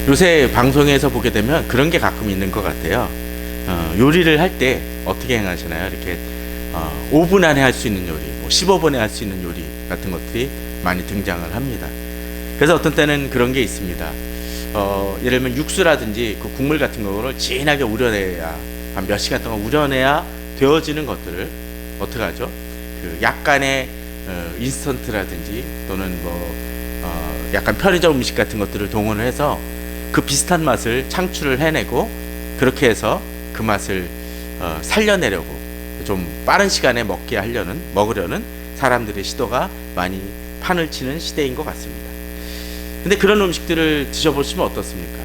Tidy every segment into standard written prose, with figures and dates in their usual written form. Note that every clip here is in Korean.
요새 방송에서 보게 되면 그런 게 가끔 있는 것 같아요. 요리를 할 때 어떻게 행하시나요? 이렇게 5분 안에 할 수 있는 요리, 15분에 할 수 있는 요리 같은 것들이 많이 등장을 합니다. 그래서 어떤 때는 그런 게 있습니다. 예를 들면 육수라든지 그 국물 같은 거를 진하게 우려내야, 한 몇 시간 동안 우려내야 되어지는 것들을 어떻게 하죠? 그 약간의 인스턴트라든지 또는 약간 편의점 음식 같은 것들을 동원을 해서 그 비슷한 맛을 창출을 해내고, 그렇게 해서 그 맛을 살려내려고 좀 빠른 시간에 먹으려는 사람들의 시도가 많이 판을 치는 시대인 것 같습니다. 근데 그런 음식들을 드셔보시면 어떻습니까?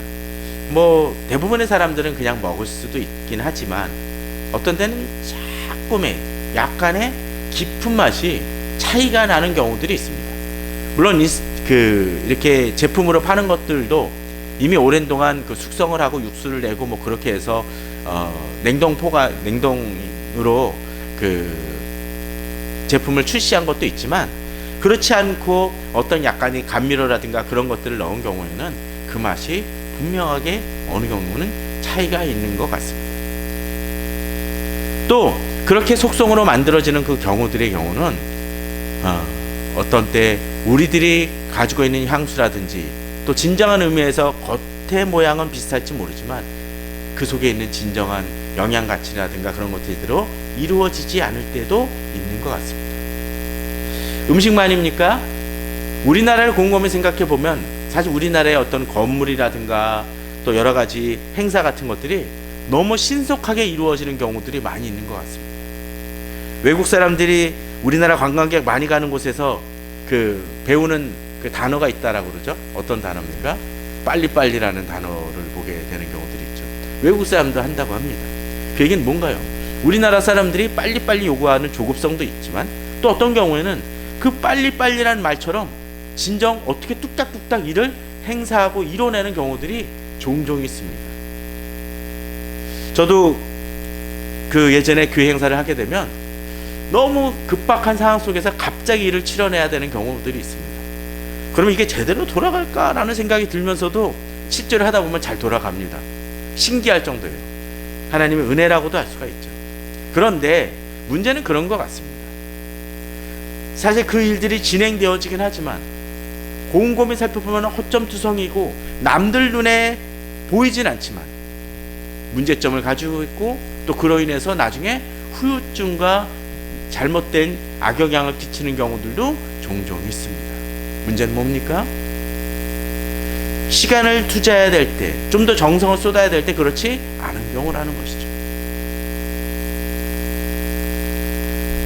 대부분의 사람들은 그냥 먹을 수도 있긴 하지만 어떤 때는 조금의 약간의 깊은 맛이 차이가 나는 경우들이 있습니다. 물론 이렇게 제품으로 파는 것들도 이미 오랜 동안 그 숙성을 하고 육수를 내고 그렇게 해서 냉동으로 그 제품을 출시한 것도 있지만, 그렇지 않고 어떤 약간의 감미료라든가 그런 것들을 넣은 경우에는 그 맛이 분명하게 어느 경우는 차이가 있는 것 같습니다. 또 그렇게 속성으로 만들어지는 그 경우들의 경우는 어떤 때 우리들이 가지고 있는 향수라든지 또 진정한 의미에서 겉의 모양은 비슷할지 모르지만 그 속에 있는 진정한 영양 가치라든가 그런 것들로 이루어지지 않을 때도 있는 것 같습니다. 음식만입니까? 우리나라를 곰곰이 생각해 보면 사실 우리나라의 어떤 건물이라든가 또 여러 가지 행사 같은 것들이 너무 신속하게 이루어지는 경우들이 많이 있는 것 같습니다. 외국 사람들이 우리나라 관광객 많이 가는 곳에서 그 배우는 그 단어가 있다라고 그러죠. 어떤 단어입니까? 빨리빨리라는 단어를 보게 되는 경우들이 있죠. 외국 사람도 한다고 합니다. 그 얘기는 뭔가요? 우리나라 사람들이 빨리빨리 요구하는 조급성도 있지만 또 어떤 경우에는 그 빨리빨리라는 말처럼 진정 어떻게 뚝딱뚝딱 일을 행사하고 이뤄내는 경우들이 종종 있습니다. 저도 그 예전에 교회 행사를 하게 되면 너무 급박한 상황 속에서 갑자기 일을 치러내야 되는 경우들이 있습니다. 그러면 이게 제대로 돌아갈까라는 생각이 들면서도 실제로 하다 보면 잘 돌아갑니다. 신기할 정도예요. 하나님의 은혜라고도 할 수가 있죠. 그런데 문제는 그런 것 같습니다. 사실 그 일들이 진행되어지긴 하지만 곰곰이 살펴보면 허점투성이고 남들 눈에 보이진 않지만 문제점을 가지고 있고, 또 그로 인해서 나중에 후유증과 잘못된 악영향을 끼치는 경우들도 종종 있습니다. 문제는 뭡니까? 시간을 투자해야 될 때, 좀 더 정성을 쏟아야 될 때 그렇지 않은 경우라는 것이죠.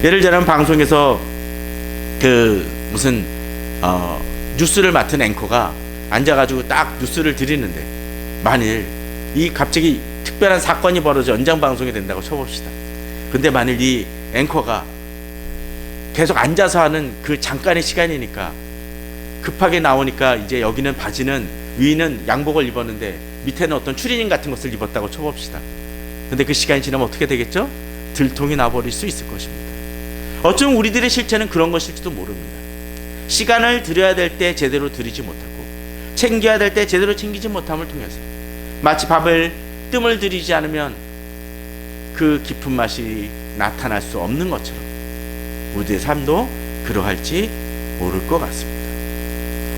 예를 들면 방송에서 뉴스를 맡은 앵커가 앉아가지고 딱 뉴스를 드리는데 만일 갑자기 특별한 사건이 벌어져 연장 방송이 된다고 쳐봅시다. 근데 만일 이 앵커가 계속 앉아서 하는 그 잠깐의 시간이니까 급하게 나오니까 이제 여기는 바지는 위는 양복을 입었는데 밑에는 어떤 추리닝 같은 것을 입었다고 쳐봅시다. 근데 그 시간이 지나면 어떻게 되겠죠? 들통이 나버릴 수 있을 것입니다. 어쩌면 우리들의 실체는 그런 것일지도 모릅니다. 시간을 들여야 될 때 제대로 들이지 못하고 챙겨야 될 때 제대로 챙기지 못함을 통해서 마치 뜸을 들이지 않으면 그 깊은 맛이 나타날 수 없는 것처럼 우리의 삶도 그러할지 모를 것 같습니다.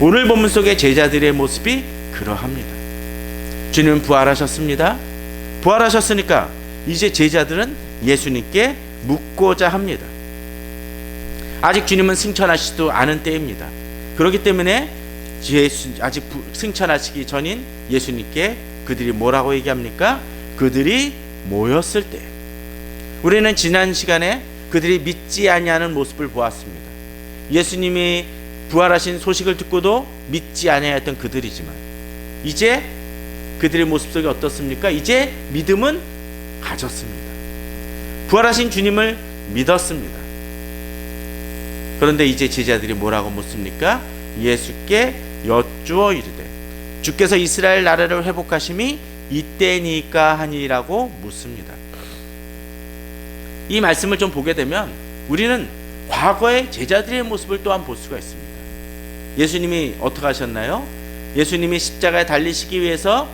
오늘 본문 속의 제자들의 모습이 그러합니다. 주님은 부활하셨습니다. 부활하셨으니까 이제 제자들은 예수님께 묻고자 합니다. 아직 주님은 승천하시지도 않은 때입니다. 그렇기 때문에 아직 승천하시기 전인 예수님께 그들이 뭐라고 얘기합니까? 그들이 모였을 때. 우리는 지난 시간에 그들이 믿지 아니하는 모습을 보았습니다. 예수님이 부활하신 소식을 듣고도 믿지 아니하였던 그들이지만 이제 그들의 모습 속이 어떻습니까? 이제 믿음은 가졌습니다. 부활하신 주님을 믿었습니다. 그런데 이제 제자들이 뭐라고 묻습니까? 예수께 여쭈어 이르되 주께서 이스라엘 나라를 회복하심이 이때니까 하니라고 묻습니다. 이 말씀을 좀 보게 되면 우리는 과거의 제자들의 모습을 또한 볼 수가 있습니다. 예수님이 어떻게 하셨나요? 예수님이 십자가에 달리시기 위해서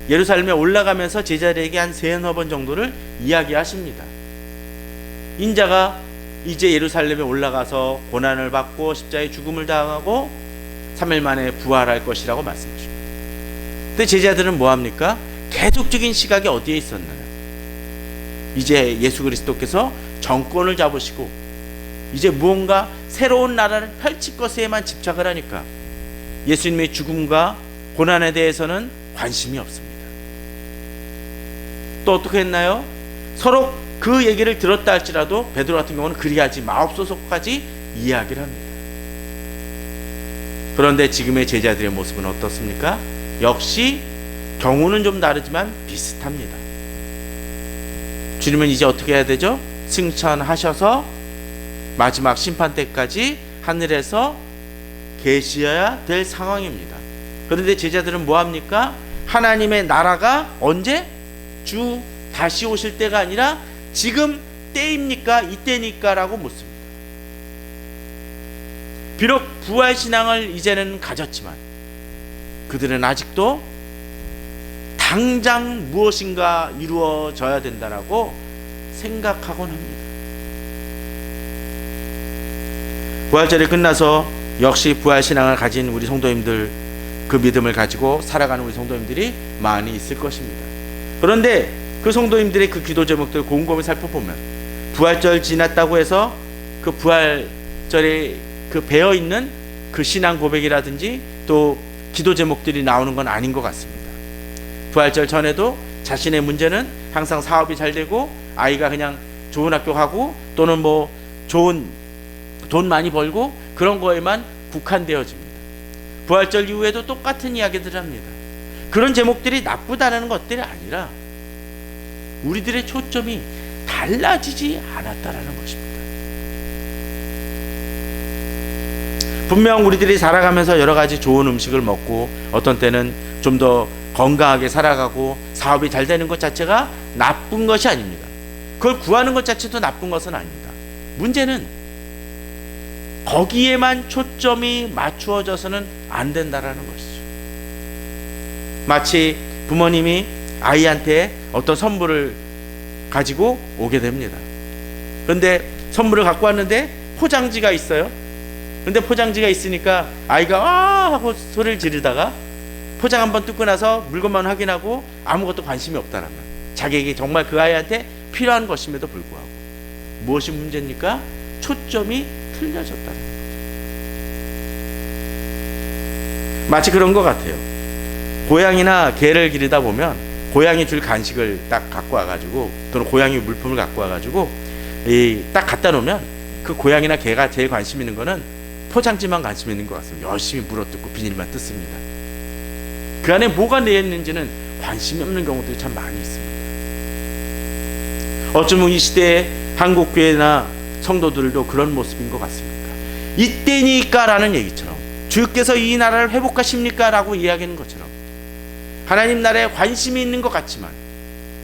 예루살렘에 올라가면서 제자들에게 한 3-4번 정도를 이야기하십니다. 인자가 이제 예루살렘에 올라가서 고난을 받고 십자가에 죽음을 당하고 3일 만에 부활할 것이라고 말씀하십니다. 근데 제자들은 뭐합니까? 계속적인 시각이 어디에 있었나요? 이제 예수 그리스도께서 정권을 잡으시고 이제 무언가 새로운 나라를 펼칠 것에만 집착을 하니까 예수님의 죽음과 고난에 대해서는 관심이 없습니다. 또 어떻게 했나요? 서로 그 얘기를 들었다 할지라도 베드로 같은 경우는 그리하지 마옵소서까지 이야기를 합니다. 그런데 지금의 제자들의 모습은 어떻습니까? 역시 경우는 좀 다르지만 비슷합니다. 주님은 이제 어떻게 해야 되죠? 승천하셔서 마지막 심판 때까지 하늘에서 계셔야 될 상황입니다. 그런데 제자들은 뭐합니까? 하나님의 나라가 언제? 주 다시 오실 때가 아니라 지금 때입니까? 이때니까? 라고 묻습니다. 비록 부활신앙을 이제는 가졌지만 그들은 아직도 당장 무엇인가 이루어져야 된다라고 생각하곤 합니다. 부활절이 끝나서 역시 부활신앙을 가진 우리 성도님들, 그 믿음을 가지고 살아가는 우리 성도님들이 많이 있을 것입니다. 그런데 그 성도님들의 그 기도 제목들을 곰곰이 살펴보면 부활절 지났다고 해서 그 부활절에 그 배어있는 그 신앙 고백이라든지 또 기도 제목들이 나오는 건 아닌 것 같습니다. 부활절 전에도 자신의 문제는 항상 사업이 잘 되고 아이가 그냥 좋은 학교 가고 또는 뭐 좋은 돈 많이 벌고 그런 거에만 국한되어집니다. 부활절 이후에도 똑같은 이야기들을 합니다. 그런 제목들이 나쁘다는 것들이 아니라 우리들의 초점이 달라지지 않았다라는 것입니다. 분명 우리들이 살아가면서 여러 가지 좋은 음식을 먹고 어떤 때는 좀 더 건강하게 살아가고 사업이 잘 되는 것 자체가 나쁜 것이 아닙니다. 그걸 구하는 것 자체도 나쁜 것은 아닙니다. 문제는 거기에만 초점이 맞추어져서는 안 된다라는 것이죠. 마치 부모님이 아이한테 어떤 선물을 가지고 오게 됩니다. 그런데 선물을 갖고 왔는데 포장지가 있어요. 그런데 포장지가 있으니까 아이가 아 하고 소리를 지르다가 포장 한번 뜯고 나서 물건만 확인하고 아무것도 관심이 없다라면 자기에게 정말 그 아이한테 필요한 것임에도 불구하고 무엇이 문제입니까? 초점이 틀려졌다는 거죠. 마치 그런 것 같아요. 고양이나 개를 기르다 보면 고양이 줄 간식을 딱 갖고 와가지고 또는 고양이 물품을 갖고 와가지고 딱 갖다 놓으면 그 고양이나 개가 제일 관심 있는 거는 포장지만 관심 있는 것 같습니다. 열심히 물어뜯고 비닐만 뜯습니다. 그 안에 뭐가 내있는지는 관심이 없는 경우들이 참 많이 있습니다. 어쩌면 이 시대의 한국교회나 성도들도 그런 모습인 것 같습니까? 이때니까 라는 얘기처럼 주께서 이 나라를 회복하십니까? 라고 이야기하는 것처럼 하나님 나라에 관심이 있는 것 같지만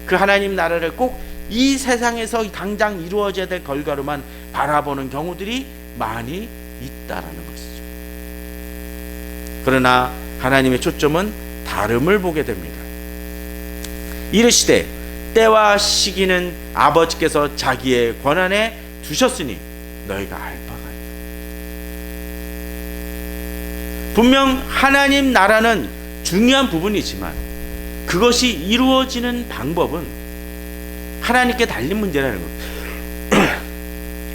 그 하나님 나라를 꼭 이 세상에서 당장 이루어져야 될 결과로만 바라보는 경우들이 많이 있다라는 것이죠. 그러나 하나님의 초점은 다름을 보게 됩니다. 이르시되 때와 시기는 아버지께서 자기의 권한에 두셨으니 너희가 알 바가 아니라. 분명 하나님 나라는 중요한 부분이지만 그것이 이루어지는 방법은 하나님께 달린 문제라는 것.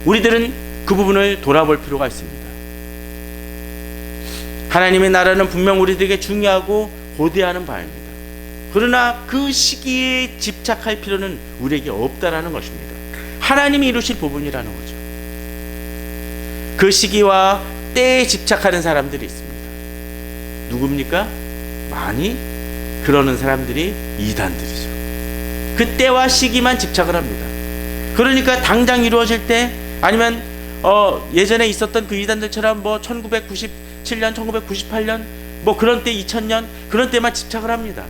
우리들은 그 부분을 돌아볼 필요가 있습니다. 하나님의 나라는 분명 우리들에게 중요하고 고대하는 바입니다. 그러나 그 시기에 집착할 필요는 우리에게 없다라는 것입니다. 하나님이 이루실 부분이라는 거죠. 그 시기와 때에 집착하는 사람들이 있습니다. 누굽니까? 많이 그러는 사람들이 이단들이죠. 그 때와 시기만 집착을 합니다. 그러니까 당장 이루어질 때 아니면 예전에 있었던 그 이단들처럼 뭐 1997년, 1998년 뭐 그런 때 2000년 그런 때만 집착을 합니다.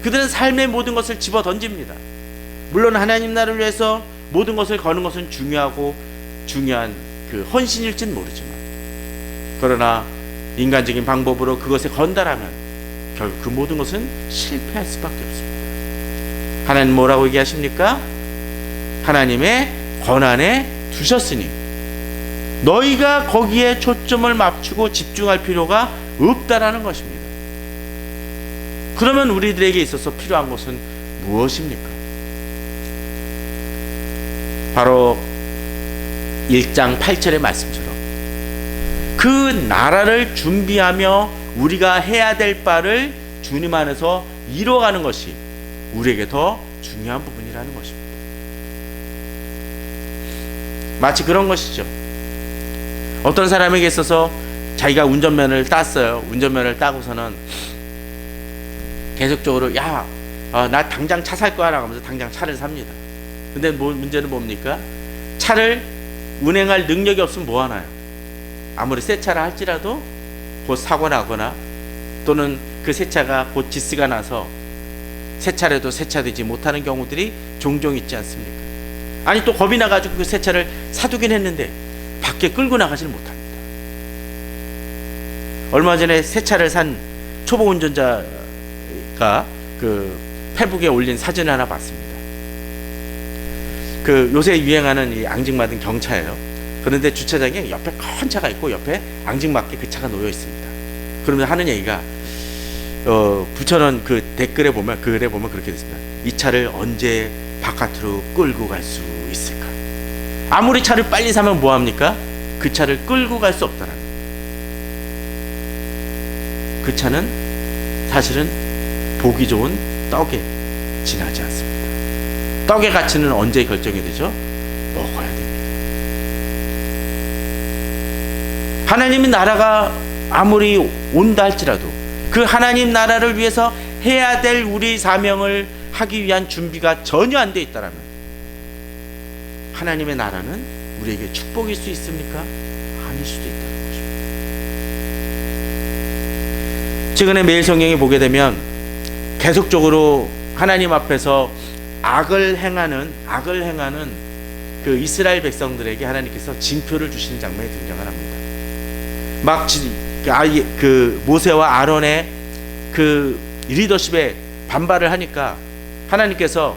그들은 삶의 모든 것을 집어 던집니다. 물론 하나님 나라를 위해서 모든 것을 거는 것은 중요하고 중요한 그 헌신일진 모르지만 그러나 인간적인 방법으로 그것에 건달하면 결국 그 모든 것은 실패할 수밖에 없습니다. 하나님 뭐라고 얘기하십니까? 하나님의 권한에 두셨으니 너희가 거기에 초점을 맞추고 집중할 필요가 없다라는 것입니다. 그러면 우리들에게 있어서 필요한 것은 무엇입니까? 바로 1장 8절의 말씀처럼 그 나라를 준비하며 우리가 해야 될 바를 주님 안에서 이뤄가는 것이 우리에게 더 중요한 부분이라는 것입니다. 마치 그런 것이죠. 어떤 사람에게 있어서 자기가 운전면허를 땄어요. 운전면허를 따고서는 계속적으로 나 당장 차 살 거야 라고 하면서 당장 차를 삽니다. 근데 문제는 뭡니까? 차를 운행할 능력이 없으면 뭐 하나요? 아무리 새 차라 할지라도 곧 사고 나거나 또는 그 새 차가 곧 기스가 나서 새 차라도 새 차 되지 못하는 경우들이 종종 있지 않습니까? 아니 또 겁이 나가지고 그 새 차를 사두긴 했는데 밖에 끌고 나가지를 못합니다. 얼마 전에 새 차를 산 초보 운전자가 그 페북에 올린 사진을 하나 봤습니다. 그 요새 유행하는 이 앙증맞은 경차예요. 그런데 주차장에 옆에 큰 차가 있고 옆에 앙증맞게 그 차가 놓여 있습니다. 그러면 하는 얘기가 붙여놓은 그 댓글에 보면 글에 보면 그렇게 됐습니다. 이 차를 언제 바깥으로 끌고 갈 수 있을까? 아무리 차를 빨리 사면 뭐 합니까? 그 차를 끌고 갈 수 없다라는. 그 차는 사실은 보기 좋은 떡에 지나지 않습니다. 떡의 가치는 언제 결정이 되죠? 먹어야 됩니다. 하나님의 나라가 아무리 온다 할지라도 그 하나님 나라를 위해서 해야 될 우리 사명을 하기 위한 준비가 전혀 안 돼 있다라면 하나님의 나라는 우리에게 축복일 수 있습니까? 아닐 수도 있다는 것입니다. 최근에 매일 성경에 보게 되면 계속적으로 하나님 앞에서 악을 행하는 그 이스라엘 백성들에게 하나님께서 징표를 주시는 장면이 등장을 합니다. 막 그 모세와 아론의 그 리더십에 반발을 하니까 하나님께서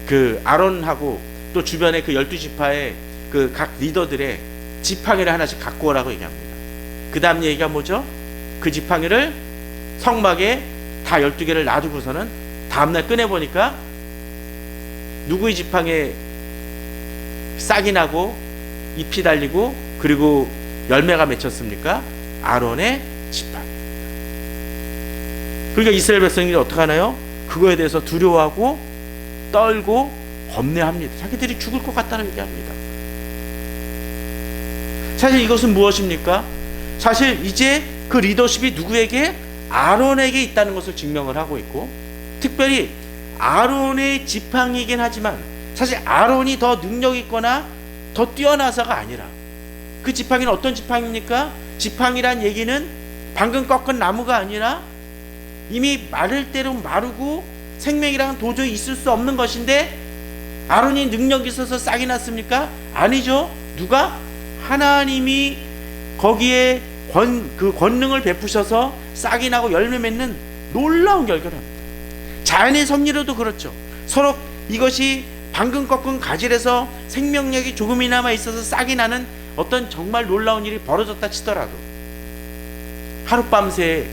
그 아론하고 또 주변의 그 12지파의 그 각 리더들의 지팡이를 하나씩 갖고 오라고 얘기합니다. 그 다음 얘기가 뭐죠? 그 지팡이를 성막에 다 12개를 놔두고서는 다음날 꺼내보니까 누구의 지팡이에 싹이 나고 잎이 달리고 그리고 열매가 맺혔습니까? 아론의 지팡이. 그러니까 이스라엘 백성들이 어떻게 하나요? 그거에 대해서 두려워하고 떨고 겁내합니다. 자기들이 죽을 것 같다는 얘기합니다. 사실 이것은 무엇입니까? 사실 이제 그 리더십이 누구에게? 아론에게 있다는 것을 증명을 하고 있고, 특별히 아론의 지팡이이긴 하지만 사실 아론이 더 능력 있거나 더 뛰어나서가 아니라 그 지팡이는 어떤 지팡이입니까? 지팡이란 얘기는 방금 꺾은 나무가 아니라 이미 마를 대로 마르고 생명이랑은 도저히 있을 수 없는 것인데 아론이 능력이 있어서 싹이 났습니까? 아니죠. 누가? 하나님이 거기에 그 권능을 베푸셔서 싹이 나고 열매 맺는 놀라운 결과를 합니다. 자연의 섭리로도 그렇죠. 서로 이것이 방금 꺾은 가지에서 생명력이 조금이나마 있어서 싹이 나는 어떤 정말 놀라운 일이 벌어졌다 치더라도 하룻밤새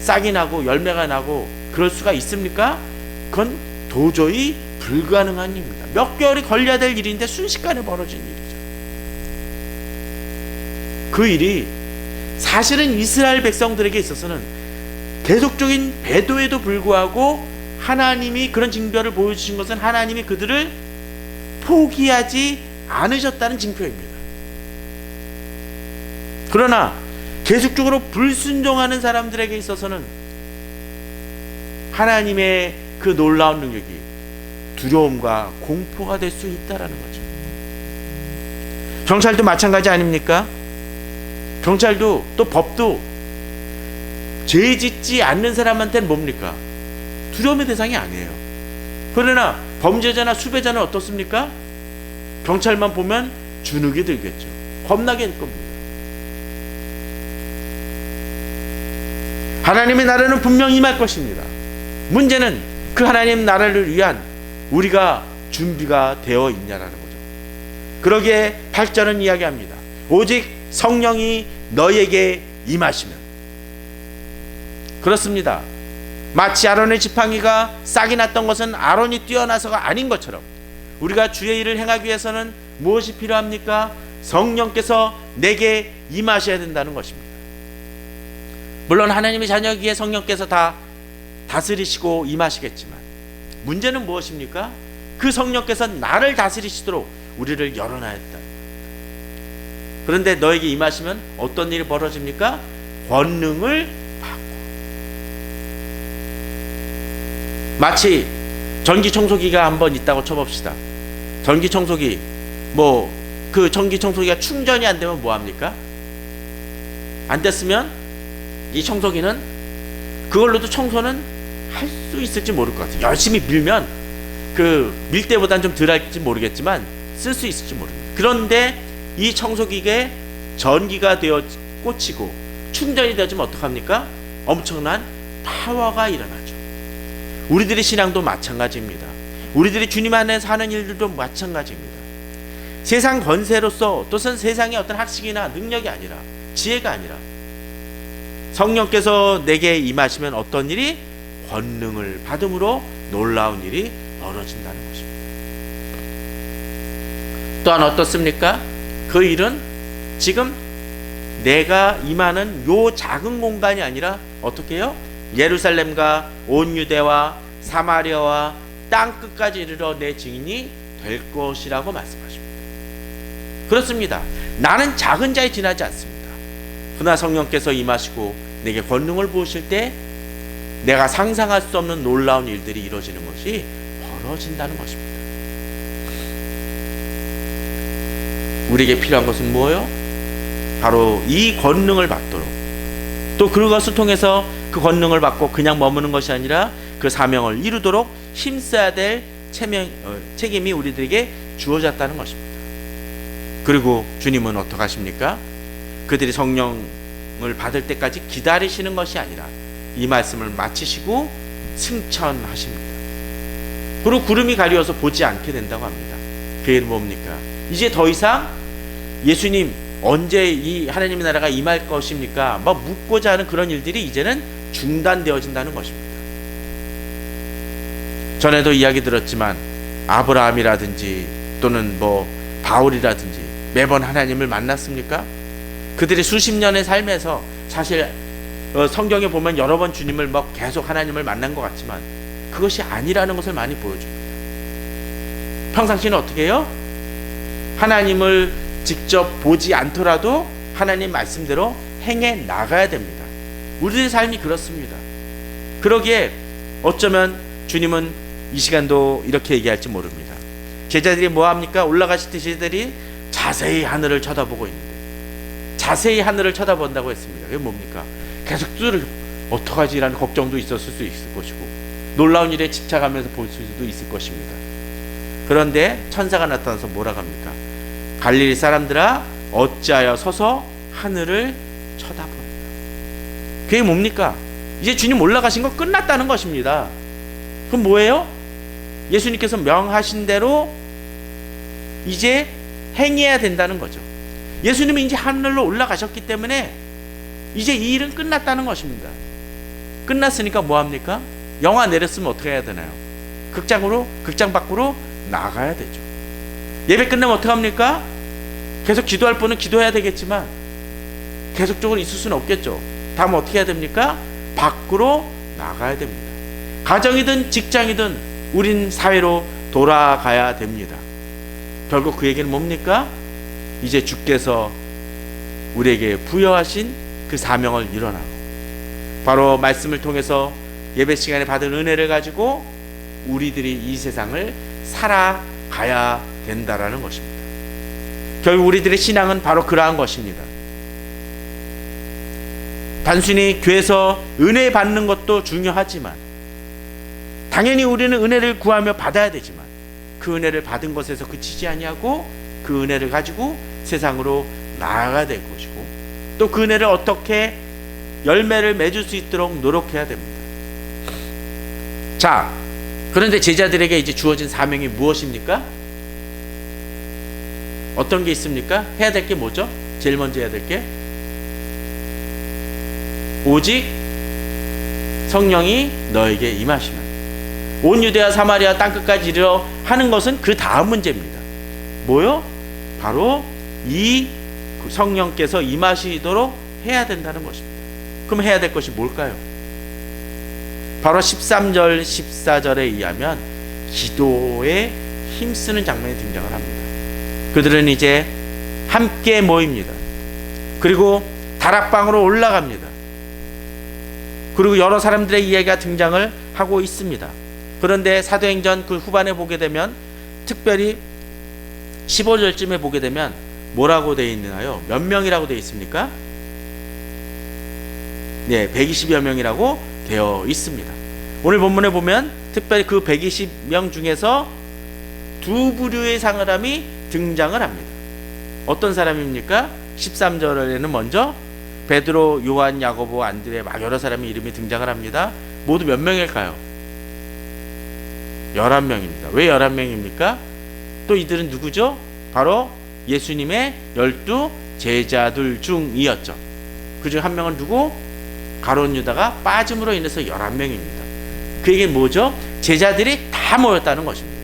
싹이 나고 열매가 나고 그럴 수가 있습니까? 그건 도저히 불가능한 일입니다. 몇 개월이 걸려야 될 일인데 순식간에 벌어진 일이죠. 그 일이 사실은 이스라엘 백성들에게 있어서는 계속적인 배도에도 불구하고 하나님이 그런 징표를 보여주신 것은 하나님이 그들을 포기하지 않으셨다는 징표입니다. 그러나 계속적으로 불순종하는 사람들에게 있어서는 하나님의 그 놀라운 능력이 두려움과 공포가 될 수 있다라는 거죠. 경찰도 마찬가지 아닙니까? 경찰도 또 법도 죄 짓지 않는 사람한테는 뭡니까? 두려움의 대상이 아니에요. 그러나 범죄자나 수배자는 어떻습니까? 경찰만 보면 주눅이 들겠죠. 겁나게 할 겁니다. 하나님의 나라는 분명히 임할 것입니다. 문제는 그 하나님 나라를 위한 우리가 준비가 되어 있냐라는 거죠. 그러기에 8절은 이야기합니다. 오직 성령이 너에게 임하시면. 그렇습니다. 마치 아론의 지팡이가 싹이 났던 것은 아론이 뛰어나서가 아닌 것처럼 우리가 주의 일을 행하기 위해서는 무엇이 필요합니까? 성령께서 내게 임하셔야 된다는 것입니다. 물론 하나님의 자녀이기에 성령께서 다 다스리시고 임하시겠지만 문제는 무엇입니까? 그 성령께서 나를 다스리시도록 우리를 열어놔야 한다. 그런데 너에게 임하시면 어떤 일이 벌어집니까? 권능을 받고. 마치 전기청소기가 한번 있다고 쳐봅시다. 전기청소기 그 전기청소기가 충전이 안 되면 뭐합니까? 안 됐으면 이 청소기는 그걸로도 청소는 할 수 있을지 모를 것 같아요. 열심히 밀면 밀 때보다는 좀 덜 할지 모르겠지만 쓸 수 있을지 모릅니다. 그런데 이 청소기에 전기가 되어 꽂히고 충전이 되어지면 어떡합니까? 엄청난 파워가 일어나죠. 우리들의 신앙도 마찬가지입니다. 우리들이 주님 안에서 하는 일들도 마찬가지입니다. 세상 권세로서 또는 세상의 어떤 학식이나 능력이 아니라 지혜가 아니라 성령께서 내게 임하시면 어떤 일이? 권능을 받음으로 놀라운 일이 벌어진다는 것입니다. 또한 어떻습니까? 그 일은 지금 내가 임하는 요 작은 공간이 아니라 어떻게 해요? 예루살렘과 온 유대와 사마리아와 땅 끝까지 이르러 내 증인이 될 것이라고 말씀하십니다. 그렇습니다. 나는 작은 자에 지나지 않습니다. 그러나 성령께서 임하시고 내게 권능을 부으실 때 내가 상상할 수 없는 놀라운 일들이 이루어지는 것이 벌어진다는 것입니다. 우리에게 필요한 것은 뭐예요? 바로 이 권능을 받도록, 또 그것을 통해서 그 권능을 받고 그냥 머무는 것이 아니라 그 사명을 이루도록 힘써야 될 책임이 우리들에게 주어졌다는 것입니다. 그리고 주님은 어떻게 하십니까? 그들이 성령을 받을 때까지 기다리시는 것이 아니라 이 말씀을 마치시고 승천하십니다. 그리고 구름이 가리워서 보지 않게 된다고 합니다. 그게 뭡니까? 이제 더 이상 예수님 언제 이 하나님의 나라가 임할 것입니까? 묻고자 하는 그런 일들이 이제는 중단되어진다는 것입니다. 전에도 이야기 들었지만 아브라함이라든지 또는 바울이라든지 매번 하나님을 만났습니까? 그들이 수십 년의 삶에서 사실 성경에 보면 여러 번 주님을 계속 하나님을 만난 것 같지만 그것이 아니라는 것을 많이 보여줍니다. 평상시는 어떻게 해요? 하나님을 직접 보지 않더라도 하나님 말씀대로 행해 나가야 됩니다. 우리의 삶이 그렇습니다. 그러기에 어쩌면 주님은 이 시간도 이렇게 얘기할지 모릅니다. 제자들이 뭐합니까? 올라가실 때 제자들이 자세히 하늘을 쳐다보고 있는데, 자세히 하늘을 쳐다본다고 했습니다. 그게 뭡니까? 계속 뚫을 어떡하지라는 걱정도 있었을 수 있을 것이고 놀라운 일에 집착하면서 볼 수도 있을 것입니다. 그런데 천사가 나타나서 뭐라고 합니까? 갈릴리 사람들아 어찌하여 서서 하늘을 쳐다보는가? 그게 뭡니까? 이제 주님 올라가신 거 끝났다는 것입니다. 그럼 뭐예요? 예수님께서 명하신 대로 이제 행해야 된다는 거죠. 예수님이 이제 하늘로 올라가셨기 때문에 이제 이 일은 끝났다는 것입니다. 끝났으니까 뭐합니까? 영화 내렸으면 어떻게 해야 되나요? 극장 밖으로 나가야 되죠. 예배 끝나면 어떻게 합니까? 계속 기도할 분은 기도해야 되겠지만 계속적으로 있을 수는 없겠죠. 다음 어떻게 해야 됩니까? 밖으로 나가야 됩니다. 가정이든 직장이든 우린 사회로 돌아가야 됩니다. 결국 그 얘기는 뭡니까? 이제 주께서 우리에게 부여하신 그 사명을 일어나고 바로 말씀을 통해서 예배 시간에 받은 은혜를 가지고 우리들이 이 세상을 살아가야 된다라는 것입니다. 결국 우리들의 신앙은 바로 그러한 것입니다. 단순히 교회에서 은혜 받는 것도 중요하지만 당연히 우리는 은혜를 구하며 받아야 되지만 그 은혜를 받은 것에서 그치지 아니하고 그 은혜를 가지고 세상으로 나아가야 될 것이고 또 그 은혜를 어떻게 열매를 맺을 수 있도록 노력해야 됩니다. 자, 그런데 제자들에게 이제 주어진 사명이 무엇입니까? 어떤 게 있습니까? 해야 될 게 뭐죠? 제일 먼저 해야 될 게 오직 성령이 너에게 임하시면, 온 유대와 사마리아 땅끝까지 이르러 하는 것은 그 다음 문제입니다. 뭐요? 바로 이 성령께서 임하시도록 해야 된다는 것입니다. 그럼 해야 될 것이 뭘까요? 바로 13절 14절에 의하면 기도에 힘쓰는 장면이 등장을 합니다. 그들은 이제 함께 모입니다. 그리고 다락방으로 올라갑니다. 그리고 여러 사람들의 이야기가 등장을 하고 있습니다. 그런데 사도행전 그 후반에 보게 되면, 특별히 15절쯤에 보게 되면 뭐라고 되어 있나요? 몇 명이라고 되어 있습니까? 네, 120여 명이라고 되어 있습니다. 오늘 본문에 보면 특별히 그 120명 중에서 두 부류의 사람이 등장을 합니다. 어떤 사람입니까? 13절에는 먼저 베드로, 요한, 야고보, 안드레, 막 여러 사람의 이름이 등장을 합니다. 모두 몇 명일까요? 11명입니다. 왜 11명입니까? 또 이들은 누구죠? 바로 예수님의 12 제자들 중이었죠. 그중 한 명은 누구? 가룟 유다가 빠짐으로 인해서 11명입니다. 그 얘기는 뭐죠? 제자들이 다 모였다는 것입니다.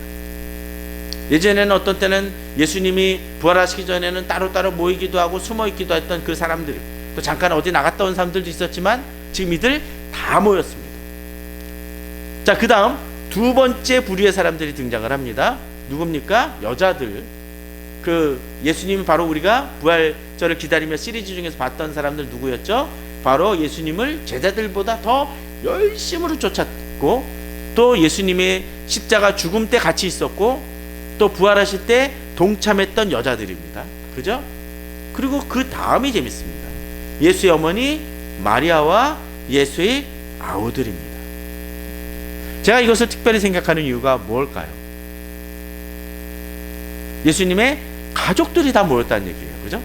예전에는 어떤 때는 예수님이 부활하시기 전에는 따로따로 모이기도 하고 숨어 있기도 했던 그 사람들, 또 잠깐 어디 나갔다 온 사람들도 있었지만 지금 이들 다 모였습니다. 자, 그 다음 두 번째 부류의 사람들이 등장을 합니다. 누굽니까? 여자들. 그 예수님, 바로 우리가 부활절을 기다리며 시리즈 중에서 봤던 사람들 누구였죠? 바로 예수님을 제자들보다 더 열심으로 쫓았고, 또 예수님의 십자가 죽음 때 같이 있었고, 또 부활하실 때 동참했던 여자들입니다. 그죠? 그리고 그 다음이 재밌습니다. 예수의 어머니 마리아와 예수의 아우들입니다. 제가 이것을 특별히 생각하는 이유가 뭘까요? 예수님의 가족들이 다 모였다는 얘기예요. 그죠?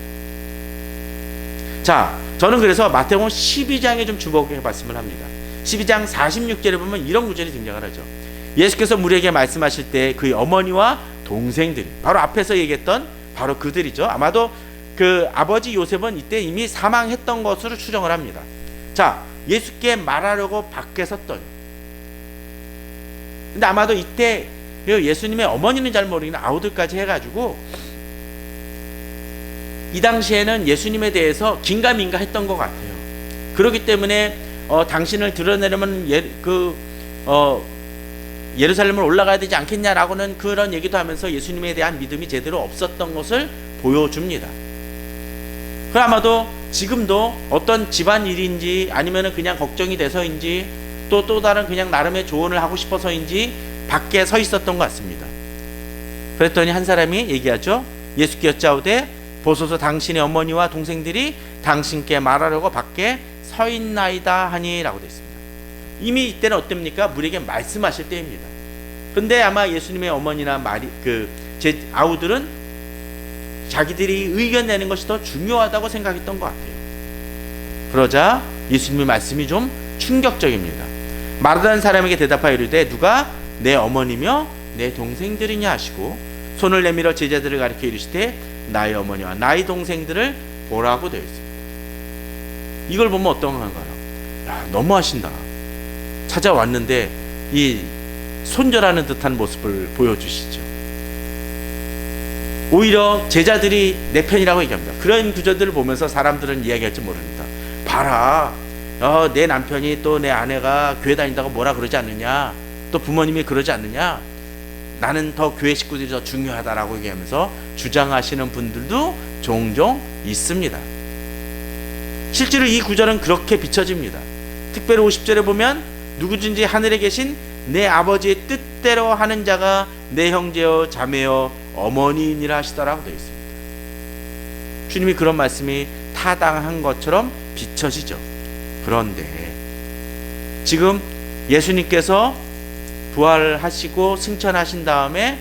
자, 저는 그래서 마태복음 12장에 좀 주목해 봤으면 합니다. 12장 46절에 보면 이런 구절이 등장을 하죠. 예수께서 우리에게 말씀하실 때 그의 어머니와 동생들이, 바로 앞에서 얘기했던 바로 그들이죠. 아마도 그 아버지 요셉은 이때 이미 사망했던 것으로 추정을 합니다. 자, 예수께 말하려고 밖에 섰더니, 근데 아마도 이때 예수님의 어머니는 잘 모르겠는데 아우들까지 해가지고 이 당시에는 예수님에 대해서 긴가민가 했던 것 같아요. 그렇기 때문에 당신을 드러내려면 예루살렘을 올라가야 되지 않겠냐라고는 그런 얘기도 하면서 예수님에 대한 믿음이 제대로 없었던 것을 보여줍니다. 그 아마도 지금도 어떤 집안 일인지 아니면 그냥 걱정이 돼서인지 또 다른 그냥 나름의 조언을 하고 싶어서인지 밖에 서 있었던 것 같습니다. 그랬더니 한 사람이 얘기하죠. 예수께 여짜오되 보소서 당신의 어머니와 동생들이 당신께 말하려고 밖에 서 있나이다 하니 라고 되어 있습니다. 이미 이때는 어땠습니까? 우리에게 말씀하실 때입니다. 근데 아마 예수님의 어머니나 제 아우들은 자기들이 의견 내는 것이 더 중요하다고 생각했던 것 같아요. 그러자 예수님의 말씀이 좀 충격적입니다. 말하던 사람에게 대답하여 이르되 누가 내 어머니며 내 동생들이냐 하시고 손을 내밀어 제자들을 가리켜 이르시되 나의 어머니와 나의 동생들을 보라고 되어 있습니다. 이걸 보면 어떤 건가요? 야, 너무하신다. 찾아왔는데 이 손절하는 듯한 모습을 보여주시죠. 오히려 제자들이 내 편이라고 얘기합니다. 그런 구절들을 보면서 사람들은 이야기할지 모릅니다. 봐라, 내 남편이 또 내 아내가 교회 다닌다고 뭐라 그러지 않느냐, 또 부모님이 그러지 않느냐, 나는 더 교회 식구들이 더 중요하다라고 얘기하면서 주장하시는 분들도 종종 있습니다. 실제로 이 구절은 그렇게 비춰집니다. 특별히 50절에 보면 누구든지 하늘에 계신 내 아버지의 뜻대로 하는 자가 내 형제여 자매여 어머니이니라 하시더라고 되어 있습니다. 주님이 그런 말씀이 타당한 것처럼 비춰지죠. 그런데 지금 예수님께서 부활하시고 승천하신 다음에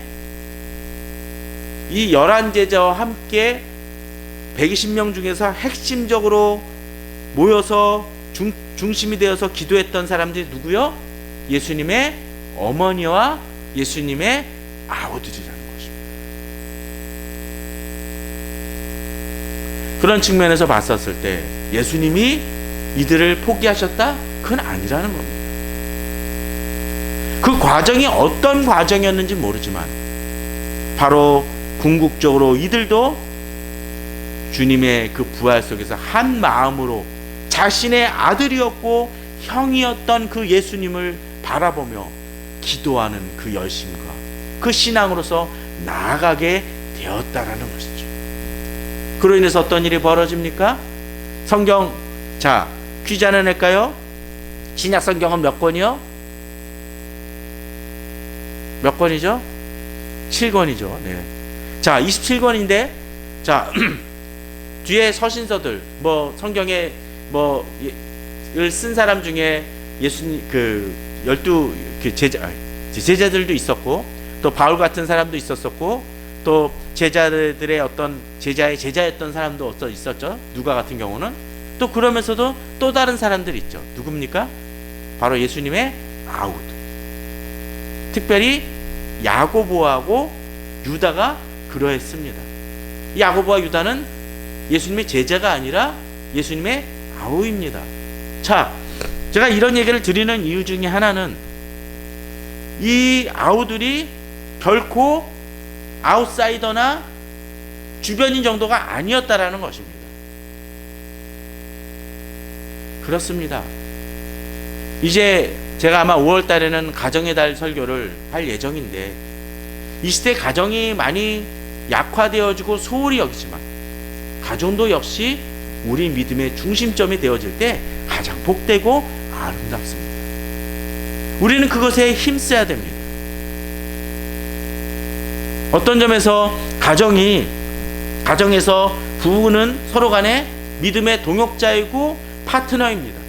이 11제자와 함께 120명 중에서 핵심적으로 모여서 중심이 되어서 기도했던 사람들이 누구요? 예수님의 어머니와 예수님의 아우들이라는 것입니다. 그런 측면에서 봤었을 때 예수님이 이들을 포기하셨다? 그건 아니라는 겁니다. 그 과정이 어떤 과정이었는지 모르지만 바로 궁극적으로 이들도 주님의 그 부활 속에서 한 마음으로 자신의 아들이었고 형이었던 그 예수님을 바라보며 기도하는 그 열심과 그 신앙으로서 나아가게 되었다라는 것이죠. 그로 인해서 어떤 일이 벌어집니까? 성경, 자, 퀴즈 하나 낼까요? 신약 성경은 몇 권이요? 몇 권이죠? 7권이죠. 네. 자, 27권인데, 자, 뒤에 서신서들, 성경에 을 쓴 사람 중에 예수님, 12 제자들도 있었고, 또 바울 같은 사람도 있었었고, 또 제자들의 어떤 제자의 제자였던 사람도 있었죠. 누가 같은 경우는. 또 그러면서도 또 다른 사람들이 있죠. 누굽니까? 바로 예수님의 아우들. 특별히 야고보하고 유다가 그러했습니다. 야고보와 유다는 예수님의 제자가 아니라 예수님의 아우입니다. 자, 제가 이런 얘기를 드리는 이유 중에 하나는 이 아우들이 결코 아웃사이더나 주변인 정도가 아니었다라는 것입니다. 그렇습니다. 이제 제가 아마 5월 달에는 가정의 달 설교를 할 예정인데 이 시대 가정이 많이 약화되어지고 소홀히 여기지만 가정도 역시 우리 믿음의 중심점이 되어질 때 가장 복되고 아름답습니다. 우리는 그것에 힘써야 됩니다. 어떤 점에서 가정에서 부부는 서로 간에 믿음의 동역자이고 파트너입니다.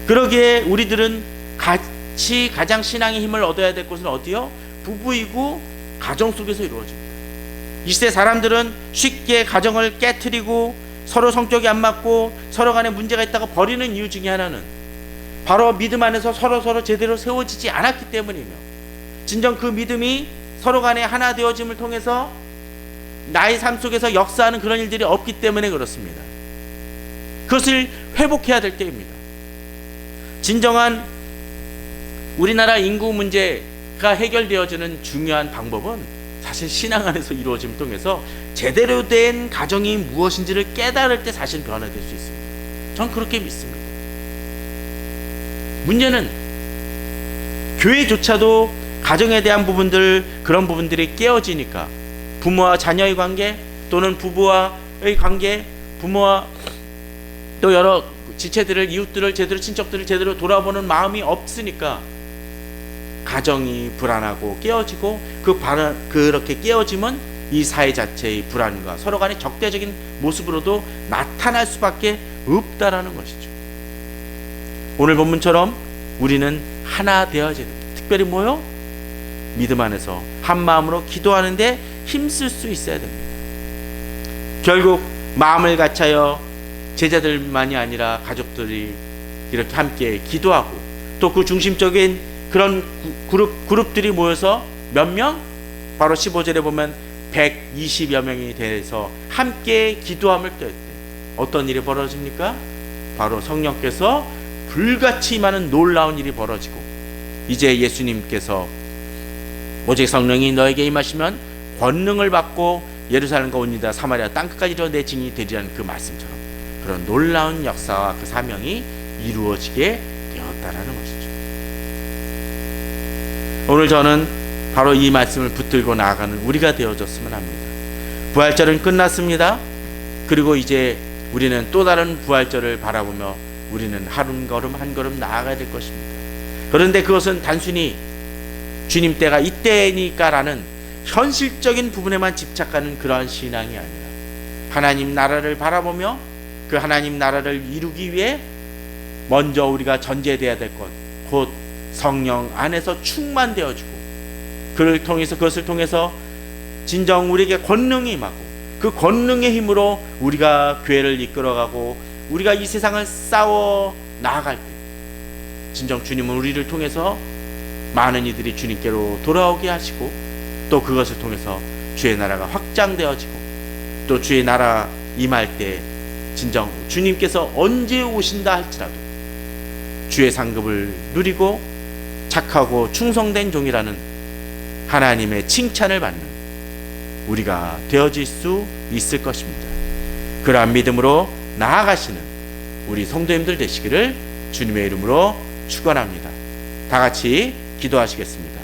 그러기에 우리들은 같이 가장 신앙의 힘을 얻어야 될 곳은 어디요? 부부이고 가정 속에서 이루어집니다. 이 시대 사람들은 쉽게 가정을 깨트리고 서로 성격이 안 맞고 서로 간에 문제가 있다고 버리는 이유 중에 하나는 바로 믿음 안에서 서로 제대로 세워지지 않았기 때문이며 진정 그 믿음이 서로 간에 하나 되어짐을 통해서 나의 삶 속에서 역사하는 그런 일들이 없기 때문에 그렇습니다. 그것을 회복해야 될 때입니다. 진정한 우리나라 인구 문제가 해결되어지는 중요한 방법은 사실 신앙 안에서 이루어짐을 통해서 제대로 된 가정이 무엇인지를 깨달을 때 사실 변화될 수 있습니다. 전 그렇게 믿습니다. 문제는 교회조차도 가정에 대한 그런 부분들이 깨어지니까 부모와 자녀의 관계 또는 부부와의 관계, 부모와 또 여러 지체들을, 이웃들을 제대로, 친척들을 제대로 돌아보는 마음이 없으니까 가정이 불안하고 깨어지고 그렇게 깨어짐은 이 사회 자체의 불안과 서로 간의 적대적인 모습으로도 나타날 수밖에 없다라는 것이죠. 오늘 본문처럼 우리는 하나 되어야 됩니다. 특별히 뭐요? 믿음 안에서 한 마음으로 기도하는데 힘쓸 수 있어야 됩니다. 결국 마음을 같이하여 제자들만이 아니라 가족들이 이렇게 함께 기도하고 또 그 중심적인 그런 그룹들이 모여서 몇 명? 바로 15절에 보면 120여 명이 돼서 함께 기도함을 때 어떤 일이 벌어집니까? 바로 성령께서 불같이 임하는 놀라운 일이 벌어지고 이제 예수님께서 오직 성령이 너에게 임하시면 권능을 받고 예루살렘과 온 유다 사마리아 땅끝까지 내 증인이 되리라는 그 말씀처럼 그런 놀라운 역사와 그 사명이 이루어지게 되었다라는 것이죠. 오늘 저는 바로 이 말씀을 붙들고 나아가는 우리가 되어졌으면 합니다. 부활절은 끝났습니다. 그리고 이제 우리는 또 다른 부활절을 바라보며 우리는 한 걸음 나아가야 될 것입니다. 그런데 그것은 단순히 주님 때가 이때니까라는 현실적인 부분에만 집착하는 그러한 신앙이 아니라 하나님 나라를 바라보며 그 하나님 나라를 이루기 위해 먼저 우리가 전제되어야 될 것, 곧 성령 안에서 충만되어지고 그것을 통해서 진정 우리에게 권능이 임하고 그 권능의 힘으로 우리가 교회를 이끌어가고 우리가 이 세상을 싸워 나아갈 때 진정 주님은 우리를 통해서 많은 이들이 주님께로 돌아오게 하시고 또 그것을 통해서 주의 나라가 확장되어지고 또 주의 나라 임할 때 진정 주님께서 언제 오신다 할지라도 주의 상급을 누리고 착하고 충성된 종이라는 하나님의 칭찬을 받는 우리가 되어질 수 있을 것입니다. 그러한 믿음으로 나아가시는 우리 성도님들 되시기를 주님의 이름으로 축원합니다. 다 같이 기도하시겠습니다.